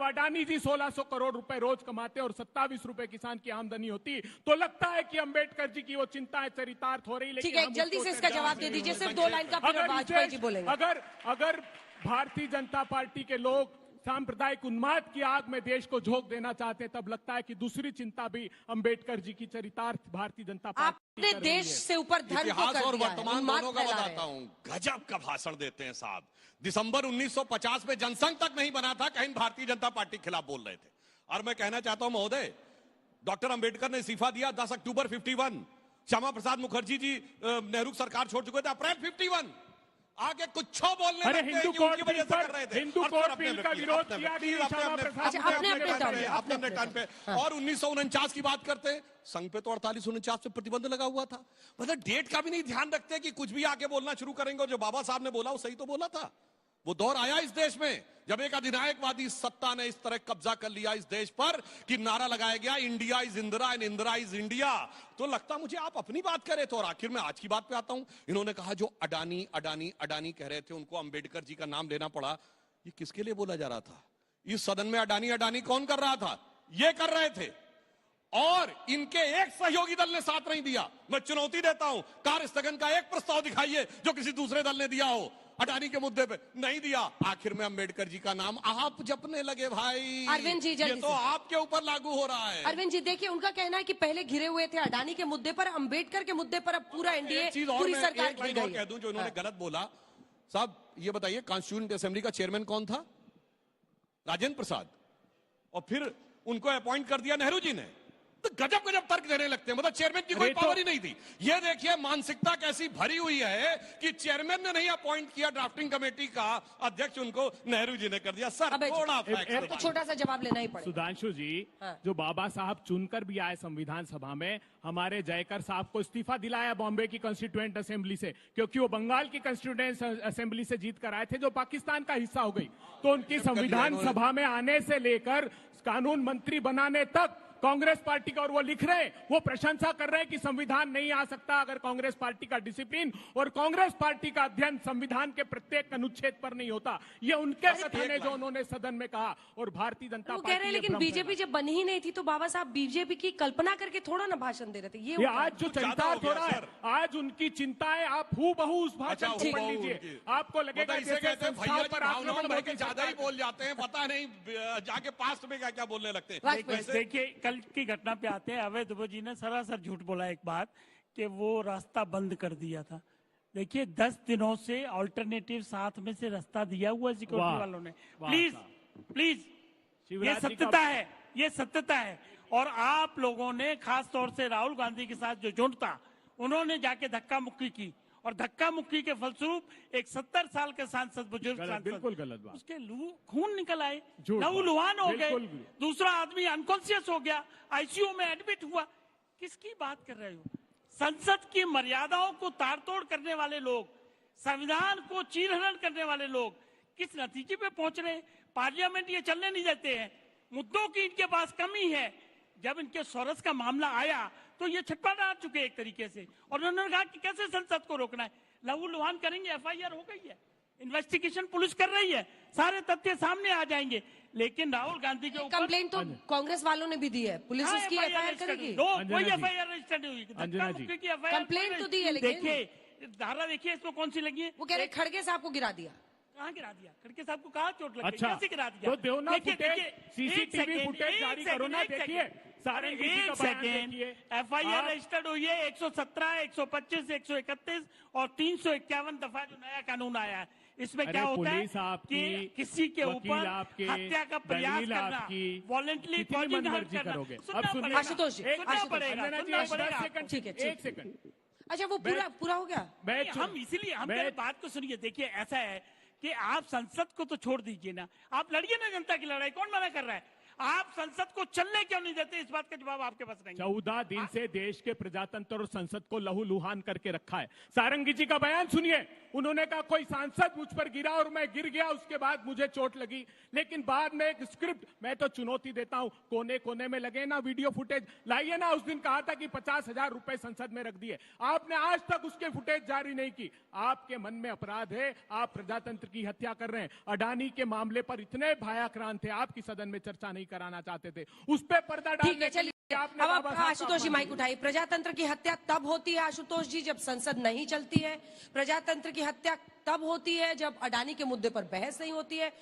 जब अडानी जी 1600 करोड़ रुपए रोज कमाते और 27 रुपए किसान की आमदनी होती, तो लगता है कि अंबेडकर जी की वो चिंताएं चरितार्थ हो रही। ठीक है, जल्दी से इसका जवाब दे दीजिए, सिर्फ 2 लाइन का, फिर वाजपेयी जी बोलेंगे। अगर भारतीय जनता पार्टी के लोग सांप्रदायिक उन्माद की आग में देश को झोंक देना चाहते हैं, तब लगता है कि दूसरी चिंता भी अंबेडकर जी की चरितार्थ भारतीय जनता पार्टी आपने देश से ऊपर धर्म को इतिहास कर और दिया है, वर्तमान दोनों का बताता हूं। गजब का भाषण देते हैं साहब। दिसंबर 1950 में जनसंघ तक नहीं बना था, कहीं भारतीय जनता पार्टी के खिलाफ बोल रहे थे। और मैं कहना चाहता हूं महोदय, डॉक्टर अंबेडकर ने इस्तीफा दिया 10 अक्टूबर 51। श्यामा प्रसाद मुखर्जी जी नेहरू सरकार छोड़ चुके थे अप्रैल 51। आगे कुछ बोलने अरे हिंदू कोड बिल पर हिंदू कोड बिल का विरोध किया गया अपने टाइम पे। और 1949 की बात करते, संघ पे तो 48-49 पे प्रतिबंध लगा हुआ था। मतलब डेट का भी नहीं ध्यान रखते कि कुछ भी आके बोलना शुरू करेंगे। और जो बाबा साहब ने बोला वो सही तो बोला था। वो दौर आया इस देश में जब एक अधिनायकवादी सत्ता ने इस तरह कब्जा कर लिया इस देश पर कि नारा लगाया गया India is Indira and Indira is India. तो लगता मुझे आप अपनी बात कर रहे थे। और आखिर में आज की बात पे आता हूं। इन्होंने कहा जो अडानी अडानी अडानी कह रहे थे, उनको अंबेडकर जी का नाम लेना पड़ा। ये किसके लिए बोला जा रहा था? इस सदन में अडानी अडानी कौन कर रहा था? ये कर रहे थे। और इनके एक सहयोगी दल ने साथ नहीं दिया। मैं चुनौती देता हूं, कार्य स्थगन का एक प्रस्ताव दिखाइए जो किसी दूसरे दल ने दिया हो। अडानी के मुद्दे पे नहीं दिया। आखिर में अंबेडकर जी का नाम आप जपने लगे भाई। अरविंद जी ये तो आपके ऊपर लागू हो रहा है। अरविंद जी देखिए, उनका कहना है कि पहले घिरे हुए थे अडानी के मुद्दे पर, अंबेडकर के मुद्दे पर अब पूरा एनडीए पूरी सरकार घिर गई। कह दूं जो इन्होंने गलत बोला। साहब ये बताइए, कॉन्स्टिट्यूएंट असेंबली का चेयरमैन कौन था? राजेंद्र प्रसाद। और फिर उनको अपॉइंट कर दिया नेहरू जी ने। तो गजब गजब तर्क देने लगते हैं। मतलब चेयरमैन की कोई पावर ही नहीं थी। ये देखिए मानसिकता कैसी भरी हुई है कि चेयरमैन ने नहीं अपॉइंट किया ड्राफ्टिंग कमेटी का अध्यक्ष, उनको नेहरू जी ने कर दिया। सर थोड़ा तो छोटा सा जवाब लेना ही पड़ेगा। सुधांशु जी, जो बाबा साहब चुनकर भी आए संविधान सभा में, हमारे जयकर साहब को इस्तीफा दिलाया बॉम्बे की कॉन्स्टिट्यूएंट असेंबली से, क्योंकि वो बंगाल की कॉन्स्टिट्यूएंट असेंबली से जीत कर आए थे जो पाकिस्तान का हिस्सा हो गई। तो उनकी संविधान सभा में आने से लेकर कानून मंत्री बनाने तक कांग्रेस पार्टी का, और वो लिख रहे, वो प्रशंसा कर रहे हैं कि संविधान नहीं आ सकता अगर कांग्रेस पार्टी का डिसिप्लिन और कांग्रेस पार्टी का अध्ययन संविधान के प्रत्येक अनुच्छेद पर नहीं होता। ये उनके कथन है जो उन्होंने सदन में कहा। और भारतीय जनता पार्टी कह रहे हैं लेकिन बीजेपी जब बनी ही नहीं थी तो बाबा साहब बीजेपी की कल्पना करके थोड़ा ना भाषण दे रहे थे। ये आज जो चरितार्थ हो रहा है, आज उनकी चिंताएं आप हूबहू उस भाषण को पढ़ लीजिए, आपको लगेगा जैसे संस्थाओं पर आक्रमण होकर ज्यादा ही बोल जाते हैं। पता नहीं जाके पास्ट में क्या क्या बोलने लगते हैं। देखिए कल की घटना पे आते हैं। अवैध दुबे जी ने सरासर झूठ बोला एक बात कि वो रास्ता बंद कर दिया था। देखिए 10 दिनों से अल्टरनेटिव साथ में से रास्ता दिया हुआ है सिक्योरिटी वालों ने। प्लीज प्लीज, ये सत्यता है, ये सत्यता है। और आप लोगों ने खास तौर से राहुल गांधी के साथ जो जुट था, उन्होंने जाके धक्का मुक्की की और धक्का मुक्की के फलस्वरूप एक 70 साल के सांसद, बुजुर्ग सांसद, बिल्कुल गलत बात, उसके खून निकल आए, लहूलुहान हो गए, दूसरा आदमी अनकॉन्शियस हो गया, आईसीयू में एडमिट हुआ। किसकी बात कर रहे हो? संसद की मर्यादाओं को ताड़तोड़ करने वाले लोग, संविधान को चीरहरण करने वाले लोग किस नतीजे पे पहुंच रहे हैं? पार्लियामेंट ये चलने नहीं देते हैं। मुद्दों की इनके पास कमी है। जब इनके सोरस का मामला आया तो ये छटपटा डाल चुके एक तरीके से, और उन्होंने कहा कि कैसे संसद को रोकना है। लहूलुहान करेंगे, एफआईआर हो गई है, इन्वेस्टिगेशन पुलिस कर रही है, सारे तथ्य सामने आ जाएंगे। लेकिन राहुल गांधी के ऊपर कंप्लेंट तो कांग्रेस वालों ने भी दी है, पुलिस उसकी एफआईआर करेगी। कोई एफआईआर रजिस्टर्ड हुई, कंप्लेंट तो दी है। लेकिन देखिए धारा देखिए इसमें कौन सी लगी है। वो कह रहे खड़गे साहब को गिरा दिया। कहाँ गिरा दिया? खड़गे साहब को कहाँ चोट लगी? अच्छा, कैसे गिरा दिया? तो देवना फुटेज, सीसीटीवी फुटेज जारी करो ना, देखिए सारे एक सेकेंड। एफआईआर रजिस्टर्ड हुई है 117, 125, 131 और 351 दफा जो नया कानून आया है। इसमें क्या होता है कि किसी के ऊपर हत्या का प्रयास करना, वॉलंटली कॉजिंग हार्म करना। आशुतोष जी, सुनना पड़ेगा। ठीक है, एक सेकंड। अच्छा वो पूरा हो गया। हम इसीलिए हम बात को सुनिए। देखिए ऐसा है कि आप संसद को तो छोड़ दीजिए ना, आप लड़िए ना जनता की लड़ाई। कौन मना कर रहा है? आप संसद को चलने क्यों नहीं देते? इस बात का जवाब आपके पास नहीं। 14 दिन से देश के प्रजातंत्र और संसद को लहूलुहान करके रखा है। सारंगी जी का बयान सुनिए। उन्होंने कहा कोई सांसद मुझ पर गिरा और मैं गिर गया, उसके बाद मुझे चोट लगी। लेकिन बाद में एक स्क्रिप्ट, मैं तो चुनौती देता हूं, कोने कोने में लगे ना वीडियो फुटेज लाइए ना। उस दिन कहा था कि 50,000 रुपए संसद में रख दिए, आपने आज तक उसके फुटेज जारी नहीं की। आपके मन में अपराध है, आप प्रजातंत्र की हत्या कर रहे हैं। अडानी के मामले पर इतने भयाक्रांत थे, आपकी सदन में चर्चा नहीं कराना चाहते थे, उस पर पर्दा ठीक है, चलिए अब आप आशुतोष जी माइक उठाइए। प्रजातंत्र की हत्या तब होती है आशुतोष जी जब संसद नहीं चलती है। प्रजातंत्र की हत्या तब होती है जब अडानी के मुद्दे पर बहस नहीं होती है।